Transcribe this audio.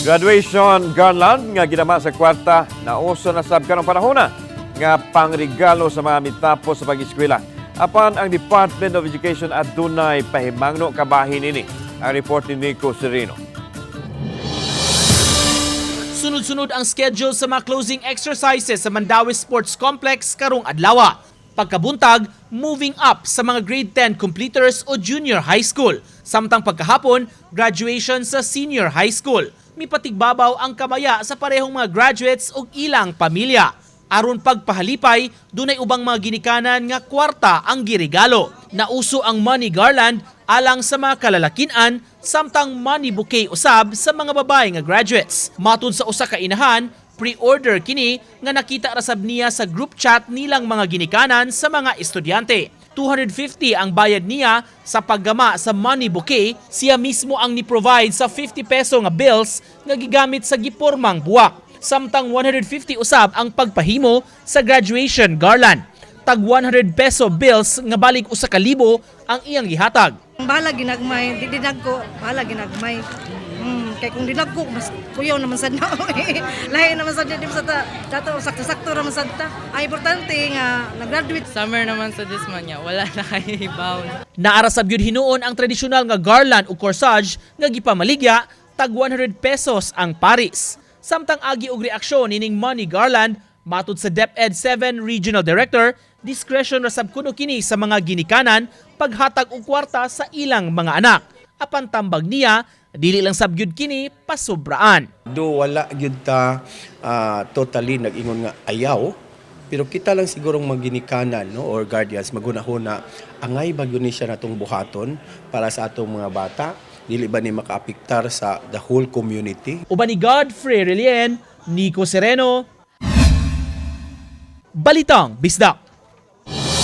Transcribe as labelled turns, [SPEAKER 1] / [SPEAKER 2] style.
[SPEAKER 1] Graduation garland nga ginama sa kwarta na uso na sab karong panahon nga pangregalo sa mga mitapos sa pag-eskwela. Apan ang Department of Education adunay pahimangno kabahin ini. Ang report ni Nico Sereno.
[SPEAKER 2] Sunod-sunod ang schedule sa mga closing exercises sa Mandaue Sports Complex karong adlaw. Pagkabuntag, moving up sa mga grade 10 completers o junior high school. Samtang pagkahapon, graduation sa senior high school. Mipatigbabaw ang kamaya sa parehong mga graduates o ilang pamilya. Aron pagpahalipay, dunay ubang mga ginikanan nga kwarta ang giregalo. Nauso ang money garland alang sa mga kalalakinan, samtang money bouquet usab sa mga babae nga graduates. Matun sa usa ka inahan, pre-order kini nga nakita rasab niya sa group chat nilang mga ginikanan sa mga estudyante. 250 ang bayad niya sa paggama sa money bouquet, siya mismo ang ni-provide sa 50 peso nga bills nga gigamit sa gipormang buwak. Samtang 150 usab ang pagpahimo sa graduation garland. Tag 100 peso bills nga balik usa ka libo ang iyang gihatag.
[SPEAKER 3] Bahala ginagmay, di dinagko, bahala ginagmay. Kay kung dinagko, mas kuyaw naman sad na. Lahi naman sad di sa ta. Dato sakto-sakto naman sad ta. Ay importante nga nag-graduate.
[SPEAKER 4] Summer naman sa dismanya, wala na kay bound.
[SPEAKER 2] Naara sab gyud hinuon ang tradisyonal nga garland o corsage nga gipamaligya, tag 100 pesos ang paris. Samtang agi og reaksyon ining money garland, matud sa DepEd 7 Regional Director, discretion ra sab kuno kini sa mga ginikanan paghatag og kwarta sa ilang mga anak. Apan tambag niya, dili lang sab gyud kini pasubraan.
[SPEAKER 5] Do wala gyud ta totally nag-ingon nga ayaw, pero kita lang sigurong maginikanan no or guardians magunahuna angay ba gyud ni siya natong buhaton para sa atong mga bata, dili ba ni makaapektar sa the whole community.
[SPEAKER 2] Uban ni Godfrey Relien, Nico Sereno, Balitang Bisdak.